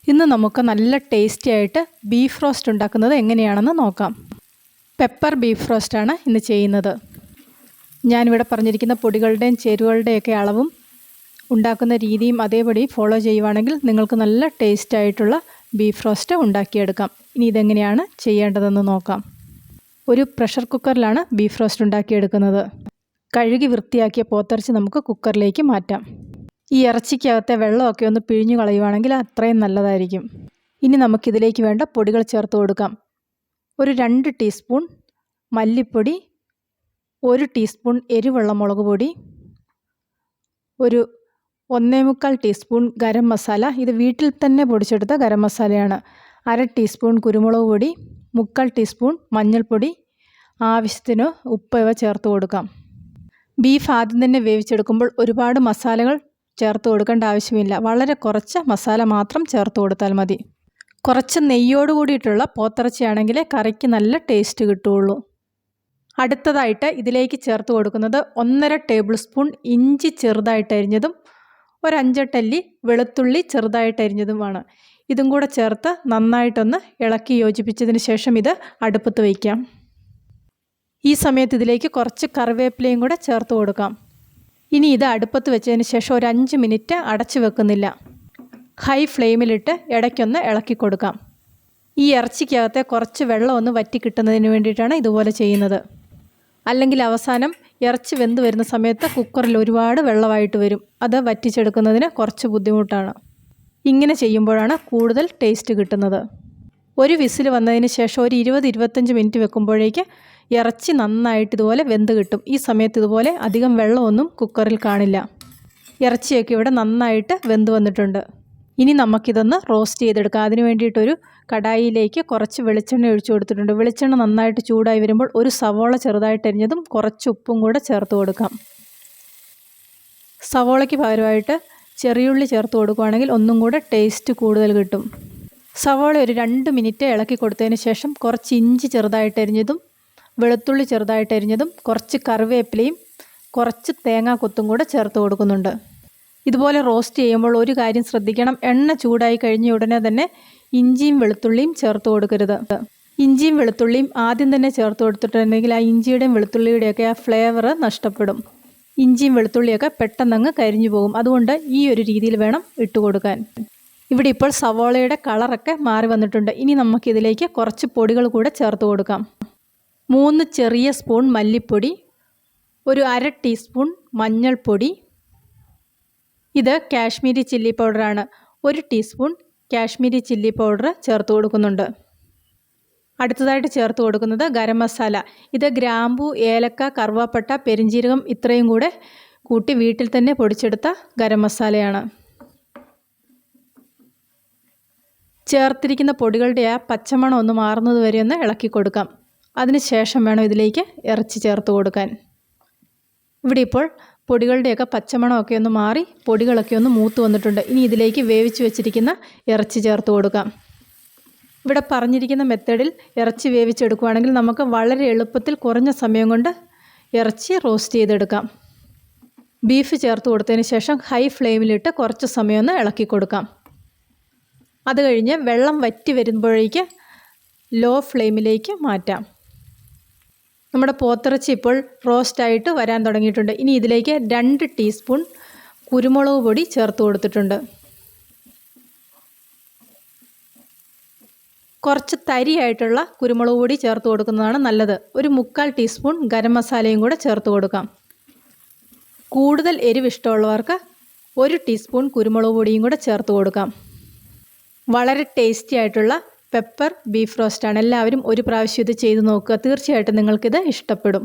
ഇന്ന് നമുക്ക് നല്ല ടേസ്റ്റി ആയിട്ട് ബീഫ് റോസ്റ്റ് ഉണ്ടാക്കുന്നത് എങ്ങനെയാണെന്ന് നോക്കാം. പെപ്പർ ബീഫ് റോസ്റ്റാണ് ഇന്ന് ചെയ്യുന്നത്. ഞാനിവിടെ പറഞ്ഞിരിക്കുന്ന പൊടികളുടെയും ചേരുവകളുടെയൊക്കെ അളവും ഉണ്ടാക്കുന്ന രീതിയും അതേപടി ഫോളോ ചെയ്യുവാണെങ്കിൽ നിങ്ങൾക്ക് നല്ല ടേസ്റ്റ് ആയിട്ടുള്ള ബീഫ് റോസ്റ്റ് ഉണ്ടാക്കിയെടുക്കാം. ഇനി ഇതെങ്ങനെയാണ് ചെയ്യേണ്ടതെന്ന് നോക്കാം. ഒരു പ്രഷർ കുക്കറിലാണ് ബീഫ് റോസ്റ്റ് ഉണ്ടാക്കിയെടുക്കുന്നത്. കഴുകി വൃത്തിയാക്കിയ പോത്തിറച്ചി നമുക്ക് കുക്കറിലേക്ക് മാറ്റാം. ഈ ഇറച്ചിക്കകത്തെ വെള്ളമൊക്കെ ഒന്ന് പിഴിഞ്ഞു കളയുവാണെങ്കിൽ അത്രയും നല്ലതായിരിക്കും. ഇനി നമുക്കിതിലേക്ക് വേണ്ട പൊടികൾ ചേർത്ത് കൊടുക്കാം. ഒരു 2 ടീസ്പൂൺ മല്ലിപ്പൊടി, 1 ടീസ്പൂൺ എരിവുള്ള മുളക് പൊടി, ഒരു 1.25 ടീസ്പൂൺ ഗരം മസാല. ഇത് വീട്ടിൽ തന്നെ പൊടിച്ചെടുത്ത ഗരം മസാലയാണ്. 1/2 ടീസ്പൂൺ കുരുമുളക് പൊടി, 3/4 ടീസ്പൂൺ മഞ്ഞൾപ്പൊടി, ആവശ്യത്തിന് ഉപ്പ് ഇവ ചേർത്ത് കൊടുക്കാം. ബീഫ് ആദ്യം തന്നെ വേവിച്ചെടുക്കുമ്പോൾ ഒരുപാട് മസാലകൾ ചേർത്ത് കൊടുക്കേണ്ട ആവശ്യമില്ല. വളരെ കുറച്ച് മസാല മാത്രം ചേർത്ത് കൊടുത്താൽ മതി. കുറച്ച് നെയ്യോട് കൂടിയിട്ടുള്ള പോത്തിറച്ചിയാണെങ്കിലേ കറിക്ക് നല്ല ടേസ്റ്റ് കിട്ടുകയുള്ളൂ. അടുത്തതായിട്ട് ഇതിലേക്ക് ചേർത്ത് കൊടുക്കുന്നത് 1.5 ടേബിൾ സ്പൂൺ ഇഞ്ചി ചെറുതായിട്ട് അരിഞ്ഞതും 5-8 അല്ലി വെളുത്തുള്ളി ചെറുതായിട്ട് അരിഞ്ഞതുമാണ്. ഇതും കൂടെ ചേർത്ത് നന്നായിട്ടൊന്ന് ഇളക്കി യോജിപ്പിച്ചതിന് ശേഷം ഇത് അടുപ്പത്ത് വയ്ക്കാം. ഈ സമയത്ത് ഇതിലേക്ക് കുറച്ച് കറിവേപ്പിലയും കൂടെ ചേർത്ത് കൊടുക്കാം. ഇനി ഇത് അടുപ്പത്ത് വെച്ചതിന് ശേഷം ഒരു 5 മിനിറ്റ് അടച്ചു വെക്കുന്നില്ല. ഹൈ ഫ്ലെയിമിലിട്ട് ഇടയ്ക്കൊന്ന് ഇളക്കി കൊടുക്കാം. ഈ ഇറച്ചിക്കകത്തെ കുറച്ച് വെള്ളം ഒന്ന് വറ്റി കിട്ടുന്നതിന് വേണ്ടിയിട്ടാണ് ഇതുപോലെ ചെയ്യുന്നത്. അല്ലെങ്കിൽ അവസാനം ഇറച്ചി വെന്ത് വരുന്ന സമയത്ത് കുക്കറിൽ ഒരുപാട് വെള്ളമായിട്ട് വരും. അത് വറ്റിച്ചെടുക്കുന്നതിന് കുറച്ച് ബുദ്ധിമുട്ടാണ്. ഇങ്ങനെ ചെയ്യുമ്പോഴാണ് കൂടുതൽ ടേസ്റ്റ് കിട്ടുന്നത്. ഒരു വിസിൽ വന്നതിന് ശേഷം ഒരു 20-25 മിനിറ്റ് വെക്കുമ്പോഴേക്ക് ഇറച്ചി നന്നായിട്ട് ഇതുപോലെ വെന്ത് കിട്ടും. ഈ സമയത്ത് ഇതുപോലെ അധികം വെള്ളമൊന്നും കുക്കറിൽ കാണില്ല. ഇറച്ചിയൊക്കെ ഇവിടെ നന്നായിട്ട് വെന്ത് വന്നിട്ടുണ്ട്. ഇനി നമുക്കിതൊന്ന് റോസ്റ്റ് ചെയ്തെടുക്കാം. അതിന് വേണ്ടിയിട്ടൊരു കടായിയിലേക്ക് കുറച്ച് വെളിച്ചെണ്ണ ഒഴിച്ചു കൊടുത്തിട്ടുണ്ട്. വെളിച്ചെണ്ണ നന്നായിട്ട് ചൂടായി വരുമ്പോൾ ഒരു സവോള ചെറുതായിട്ട് അരിഞ്ഞതും കുറച്ച് ഉപ്പും കൂടെ ചേർത്ത് കൊടുക്കാം. സവോളയ്ക്ക് പകരമായിട്ട് ചെറിയുള്ളി ചേർത്ത് കൊടുക്കുകയാണെങ്കിൽ ഒന്നും കൂടെ ടേസ്റ്റ് കൂടുതൽ കിട്ടും. സവോള ഒരു 2 മിനിറ്റ് ഇളക്കി കൊടുത്തതിന് ശേഷം കുറച്ച് ഇഞ്ചി ചെറുതായിട്ട് അരിഞ്ഞതും വെളുത്തുള്ളി ചെറുതായിട്ട് അരിഞ്ഞതും കുറച്ച് കറിവേപ്പിലയും കുറച്ച് തേങ്ങാക്കൊത്തും കൂടെ ചേർത്ത് കൊടുക്കുന്നുണ്ട്. ഇതുപോലെ റോസ്റ്റ് ചെയ്യുമ്പോൾ ഒരു കാര്യം ശ്രദ്ധിക്കണം. എണ്ണ ചൂടായി കഴിഞ്ഞ ഉടനെ തന്നെ ഇഞ്ചിയും വെളുത്തുള്ളിയും ചേർത്ത് കൊടുക്കരുത്. ഇഞ്ചിയും വെളുത്തുള്ളിയും ആദ്യം തന്നെ ചേർത്ത് കൊടുത്തിട്ടുണ്ടെങ്കിൽ ആ ഇഞ്ചിയുടെയും വെളുത്തുള്ളിയുടെയൊക്കെ ആ ഫ്ലേവർ നഷ്ടപ്പെടും. ഇഞ്ചിയും വെളുത്തുള്ളിയൊക്കെ പെട്ടെന്നങ്ങ് കരിഞ്ഞു പോകും. അതുകൊണ്ട് ഈ ഒരു രീതിയിൽ വേണം ഇട്ട് കൊടുക്കാൻ. ഇവിടെ ഇപ്പോൾ സവോളയുടെ കളറൊക്കെ മാറി വന്നിട്ടുണ്ട്. ഇനി നമുക്കിതിലേക്ക് കുറച്ച് പൊടികൾ കൂടെ ചേർത്ത് കൊടുക്കാം. 3 ചെറിയ സ്പൂൺ മല്ലിപ്പൊടി, ഒരു 1/2 ടീസ്പൂൺ മഞ്ഞൾപ്പൊടി. ഇത് കാശ്മീരി ചില്ലി പൗഡറാണ്. 1 ടീസ്പൂൺ കാശ്മീരി ചില്ലി പൗഡർ ചേർത്ത് കൊടുക്കുന്നുണ്ട്. അടുത്തതായിട്ട് ചേർത്ത് കൊടുക്കുന്നത് ഗരം മസാല. ഇത് ഗ്രാമ്പൂ, ഏലക്ക, കറുവാപ്പട്ട, പെരിഞ്ജീരകം ഇത്രയും കൂടെ കൂട്ടി വീട്ടിൽ തന്നെ പൊടിച്ചെടുത്ത ഗരം മസാലയാണ്. ചേർത്തിരിക്കുന്ന പൊടികളുടെ ആ പച്ചമണം ഒന്ന് മാറുന്നത് വരെ ഒന്ന് ഇളക്കി കൊടുക്കാം. അതിന് ശേഷം വേണം ഇതിലേക്ക് ഇറച്ചി ചേർത്ത് കൊടുക്കാൻ. ഇവിടെ ഇപ്പോൾ പൊടികളുടെയൊക്കെ പച്ചമണമൊക്കെ ഒന്ന് മാറി പൊടികളൊക്കെ ഒന്ന് മൂത്ത് വന്നിട്ടുണ്ട്. ഇനി ഇതിലേക്ക് വേവിച്ച് വെച്ചിരിക്കുന്ന ഇറച്ചി ചേർത്ത് കൊടുക്കാം. ഇവിടെ പറഞ്ഞിരിക്കുന്ന മെത്തേഡിൽ ഇറച്ചി വേവിച്ചെടുക്കുകയാണെങ്കിൽ നമുക്ക് വളരെ എളുപ്പത്തിൽ കുറഞ്ഞ സമയം കൊണ്ട് ഇറച്ചി റോസ്റ്റ് ചെയ്തെടുക്കാം. ബീഫ് ചേർത്ത് കൊടുത്തതിന് ശേഷം ഹൈ ഫ്ലെയിമിലിട്ട് കുറച്ച് സമയം ഒന്ന് ഇളക്കി കൊടുക്കാം. അത് കഴിഞ്ഞ് വെള്ളം വറ്റി വരുമ്പോഴേക്ക് ലോ ഫ്ലെയിമിലേക്ക് മാറ്റാം. നമ്മുടെ പോത്തിറച്ചി ഇപ്പോൾ റോസ്റ്റായിട്ട് വരാൻ തുടങ്ങിയിട്ടുണ്ട്. ഇനി ഇതിലേക്ക് 2 ടീസ്പൂൺ കുരുമുളക് പൊടി ചേർത്ത് കൊടുത്തിട്ടുണ്ട്. കുറച്ച് തരിയായിട്ടുള്ള കുരുമുളക് പൊടി ചേർത്ത് കൊടുക്കുന്നതാണ് നല്ലത്. ഒരു 3/4 ടീസ്പൂൺ ഗരം മസാലയും കൂടെ ചേർത്ത് കൊടുക്കാം. കൂടുതൽ എരിവ് ഇഷ്ടമുള്ളവർക്ക് 1 ടീസ്പൂൺ കുരുമുളക് പൊടിയും കൂടെ ചേർത്ത് കൊടുക്കാം. വളരെ ടേസ്റ്റി ആയിട്ടുള്ള പെപ്പർ ബീഫ് റോസ്റ്റാണ്. എല്ലാവരും ഒരു പ്രാവശ്യം ഇത് ചെയ്ത് നോക്കുക. തീർച്ചയായിട്ടും നിങ്ങൾക്കിത് ഇഷ്ടപ്പെടും.